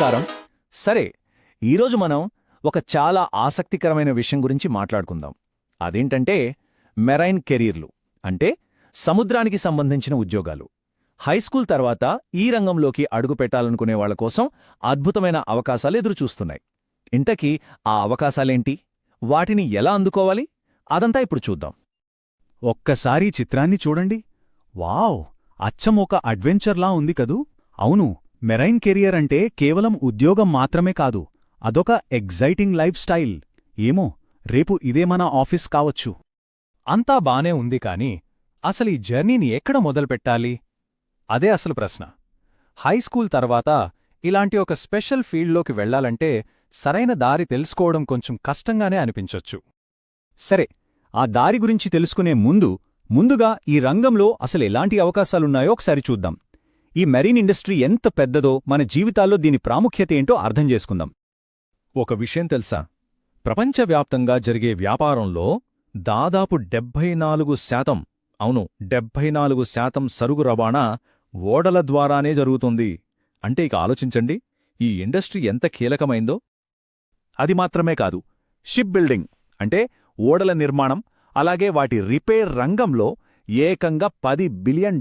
నమస్కారం. సరే, ఈరోజు మనం ఒక చాలా ఆసక్తికరమైన విషయం గురించి మాట్లాడుకుందాం. అదేంటంటే మెరైన్ కెరీర్లు, అంటే సముద్రానికి సంబంధించిన ఉద్యోగాలు. హైస్కూల్ తర్వాత ఈ రంగంలోకి అడుగుపెట్టాలనుకునే వాళ్ల కోసం అద్భుతమైన అవకాశాలు ఎదురుచూస్తున్నాయి. ఇంతకీ ఆ అవకాశాలేంటి, వాటిని ఎలా అందుకోవాలి, అదంతా ఇప్పుడు చూద్దాం. ఒక్కసారి చిత్రాన్ని చూడండి. వావ్, అచ్చం ఒక అడ్వెంచర్లా ఉంది కదూ. అవును, మెరైన్ కెరియర్ అంటే కేవలం ఉద్యోగం మాత్రమే కాదు, అదొక ఎగ్జైటింగ్ లైఫ్ స్టైల్. ఏమో, రేపు ఇదే మన ఆఫీస్ కావచ్చు. అంతా బానే ఉంది కాని అసలు ఈ జర్నీని ఎక్కడ మొదలుపెట్టాలి? అదే అసలు ప్రశ్న. హైస్కూల్ తర్వాత ఇలాంటి ఒక స్పెషల్ ఫీల్డ్లోకి వెళ్లాలంటే సరైన దారి తెలుసుకోవడం కొంచెం కష్టంగానే అనిపించొచ్చు. సరే, ఆ దారి గురించి తెలుసుకునే ముందుగా ఈ రంగంలో అసలు ఎలాంటి అవకాశాలున్నాయో ఒకసారి చూద్దాం. ఈ మెరీన్ ఇండస్ట్రీ ఎంత పెద్దదో, మన జీవితాల్లో దీని ప్రాముఖ్యత ఏంటో అర్థం చేసుకుందాం. ఒక విషయం తెలుసా? ప్రపంచవ్యాప్తంగా జరిగే వ్యాపారంలో దాదాపు 74%, అవును 74% సరుకు రవాణా ఓడల ద్వారానే జరుగుతుంది. అంటే ఇక ఆలోచించండి, ఈ ఇండస్ట్రీ ఎంత కీలకమైందో. అది మాత్రమే కాదు, షిప్ బిల్డింగ్ అంటే ఓడల నిర్మాణం, అలాగే వాటి రిపేర్ రంగంలో ఏకంగా $10 బిలియన్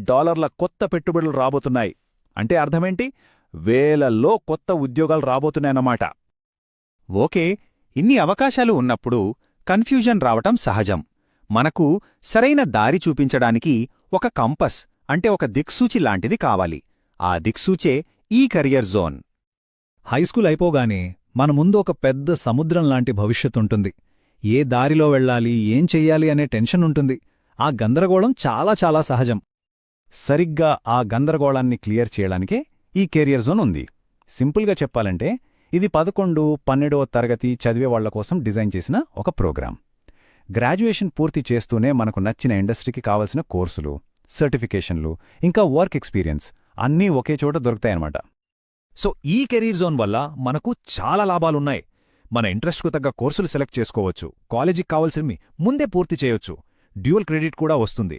కొత్త పెట్టుబడులు రాబోతున్నాయి. అంటే అర్థమేంటి? వేలల్లో కొత్త ఉద్యోగాలు రాబోతున్నాయన్నమాట. ఓకే, ఇన్ని అవకాశాలు ఉన్నప్పుడు కన్ఫ్యూజన్ రావటం సహజం. మనకు సరైన దారి చూపించడానికి ఒక కంపస్, అంటే ఒక దిక్సూచి లాంటిది కావాలి. ఆ దిక్సూచే ఈ కెరియర్ జోన్. హైస్కూల్ అయిపోగానే మన ముందు ఒక పెద్ద సముద్రం లాంటి భవిష్యత్తుంటుంది. ఏ దారిలో వెళ్ళాలి, ఏం చెయ్యాలి అనే టెన్షన్ ఉంటుంది. ఆ గందరగోళం చాలా సహజం. సరిగ్గా ఆ గందరగోళాన్ని క్లియర్ చేయడానికే ఈ కెరియర్ జోన్ ఉంది. సింపుల్గా చెప్పాలంటే ఇది 11, 12వ తరగతి చదివేవాళ్ల కోసం డిజైన్ చేసిన ఒక ప్రోగ్రాం. గ్రాడ్యుయేషన్ పూర్తి చేస్తూనే మనకు నచ్చిన ఇండస్ట్రీకి కావలసిన కోర్సులు, సర్టిఫికేషన్లు, ఇంకా వర్క్ ఎక్స్పీరియన్స్ అన్నీ ఒకే చోట దొరుకుతాయన్నమాట. సో ఈ కెరీర్ జోన్ వల్ల మనకు చాలా లాభాలున్నాయి. మన ఇంట్రెస్ట్కు తగ్గ కోర్సులు సెలెక్ట్ చేసుకోవచ్చు, కాలేజీకి కావాల్సినవి ముందే పూర్తి చేయొచ్చు, డ్యూయల్ క్రెడిట్ కూడా వస్తుంది.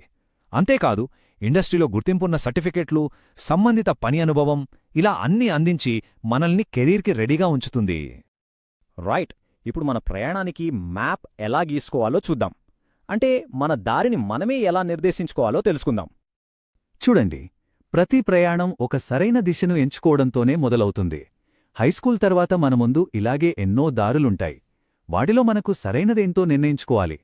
అంతేకాదు, ఇండస్ట్రీలో గుర్తింపున్న సర్టిఫికెట్లు, సంబంధిత పని అనుభవం, ఇలా అన్నీ అందించి మనల్ని కెరీర్కి రెడీగా ఉంచుతుంది. రైట్, ఇప్పుడు మన ప్రయాణానికి మ్యాప్ ఎలా గీసుకోవాలో చూద్దాం. అంటే మన దారిని మనమే ఎలా నిర్దేశించుకోవాలో తెలుసుకుందాం. చూడండి, ప్రతి ప్రయాణం ఒక సరైన దిశను ఎంచుకోవడంతోనే మొదలవుతుంది. హైస్కూల్ తర్వాత మన ముందు ఇలాగే ఎన్నో దారులుంటాయి. వాటిలో మనకు సరైనదేంతో నిర్ణయించుకోవాలి.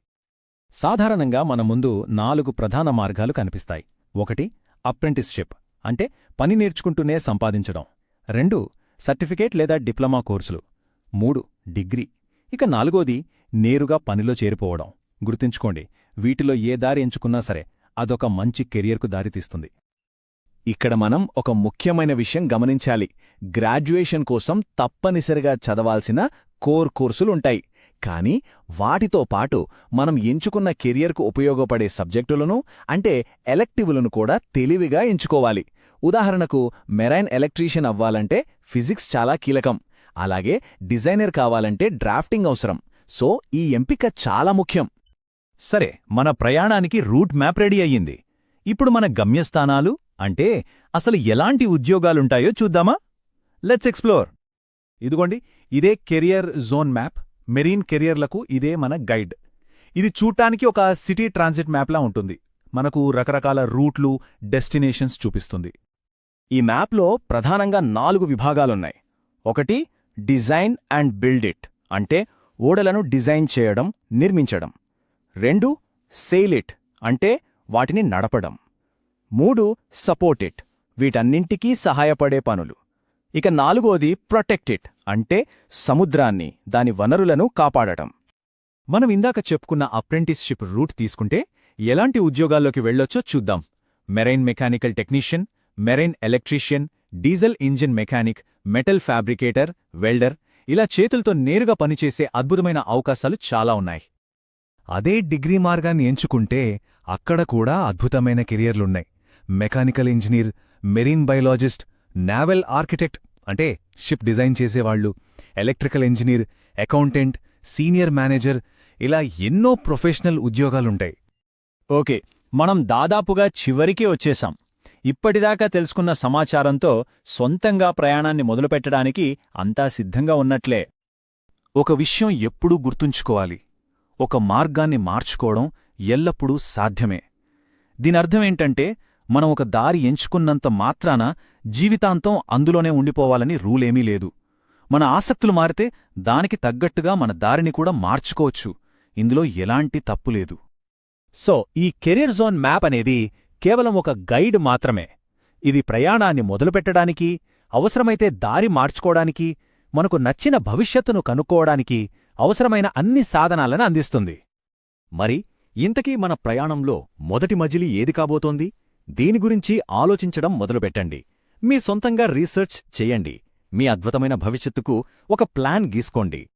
సాధారణంగా మన ముందు 4 ప్రధాన మార్గాలు కనిపిస్తాయి. 1 అప్రెంటిస్షిప్, అంటే పని నేర్చుకుంటూనే సంపాదించడం. 2 సర్టిఫికేట్ లేదా డిప్లొమా కోర్సులు. 3 డిగ్రీ. ఇక 4ది నేరుగా పనిలో చేరిపోవడం. గుర్తుంచుకోండి, వీటిలో ఏ దారి ఎంచుకున్నా సరే అదొక మంచి కెరియర్కు దారితీస్తుంది. ఇక్కడ మనం ఒక ముఖ్యమైన విషయం గమనించాలి. గ్రాడ్యుయేషన్ కోసం తప్పనిసరిగా చదవాల్సిన కోర్ కోర్సులుంటాయి. కానీ వాటితో పాటు మనం ఎంచుకున్న కెరియర్కు ఉపయోగపడే సబ్జెక్టులను, అంటే ఎలెక్టివ్లను కూడా తెలివిగా ఎంచుకోవాలి. ఉదాహరణకు, మెరైన్ ఎలక్ట్రీషియన్ అవ్వాలంటే ఫిజిక్స్ చాలా కీలకం. అలాగే డిజైనర్ కావాలంటే డ్రాఫ్టింగ్ అవసరం. సో ఈ ఎంపిక చాలా ముఖ్యం. సరే, మన ప్రయాణానికి రూట్ మ్యాప్ రెడీ అయ్యింది. ఇప్పుడు మన గమ్యస్థానాలు, అంటే అసలు ఎలాంటి ఉద్యోగాలుంటాయో చూద్దామా? Let's explore. ఇదిగోండి, ఇదే కెరియర్ జోన్ మ్యాప్. మెరీన్ కెరియర్లకు ఇదే మన గైడ్. ఇది చూడ్డానికి ఒక సిటీ ట్రాన్సిట్ మ్యాప్లా ఉంటుంది. మనకు రకరకాల రూట్లు, డెస్టినేషన్స్ చూపిస్తుంది. ఈ మ్యాప్లో ప్రధానంగా 4 విభాగాలున్నాయి. 1 డిజైన్ అండ్ బిల్డ్ ఇట్, అంటే ఓడలను డిజైన్ చేయడం, నిర్మించడం. 2 సెయిల్ ఇట్, అంటే వాటిని నడపడం. 3 సపోర్ట్ ఇట్, వీటన్నింటికీ సహాయపడే పనులు. ఇక 4వది ప్రొటెక్ట్ ఇట్, అంటే సముద్రాన్ని, దాని వనరులను కాపాడటం. మనం ఇందాక చెప్పుకున్న అప్రెంటిస్షిప్ రూట్ తీసుకుంటే ఎలాంటి ఉద్యోగాల్లోకి వెళ్ళొచ్చో చూద్దాం. Marine mechanical technician, marine electrician, diesel engine mechanic, metal fabricator, welder, ఇలా చేతులతో నేరుగా పనిచేసే అద్భుతమైన అవకాశాలు చాలా ఉన్నాయి. అదే డిగ్రీ మార్గాన్ని ఎంచుకుంటే అక్కడ కూడా అద్భుతమైన కెరియర్లున్నాయి. Mechanical engineer, marine biologist, naval architect, అంటే షిప్ డిజైన్ చేసేవాళ్లు, electrical engineer, accountant, senior manager, ఇలా ఎన్నో ప్రొఫెషనల్ ఉద్యోగాలుంటాయి. ఓకే, మనం దాదాపుగా చివరికి వచ్చేశాం. ఇప్పటిదాకా తెలుసుకున్న సమాచారంతో సొంతంగా ప్రయాణాన్ని మొదలుపెట్టడానికి అంతా సిద్ధంగా ఉన్నట్లే. ఒక విషయం ఎప్పుడూ గుర్తుంచుకోవాలి. ఒక మార్గాన్ని మార్చుకోవడం ఎల్లప్పుడూ సాధ్యమే. దీనర్థమేంటంటే మనం ఒక దారి ఎంచుకున్నంత మాత్రాన జీవితాంతం అందులోనే ఉండిపోవాలని రూలేమీ లేదు. మన ఆసక్తులు మారితే దానికి తగ్గట్టుగా మన దారిని కూడా మార్చుకోవచ్చు. ఇందులో ఎలాంటి తప్పులేదు. సో ఈ కెరీర్ జోన్ మ్యాప్ అనేది కేవలం ఒక గైడ్ మాత్రమే. ఇది ప్రయాణాన్ని మొదలుపెట్టడానికి, అవసరమైతే దారి మార్చుకోవడానికి, మనకు నచ్చిన భవిష్యత్తును కనుక్కోవడానికి అవసరమైన అన్ని సాధనాలను అందిస్తుంది. మరి ఇంతకీ మన ప్రయాణంలో మొదటి మజిలీ ఏది కాబోతోంది? దీని గురించి ఆలోచించడం మొదలుపెట్టండి. మీ సొంతంగా రీసెర్చ్ చెయ్యండి. మీ అద్భుతమైన భవిష్యత్తుకు ఒక ప్లాన్ గీసుకోండి.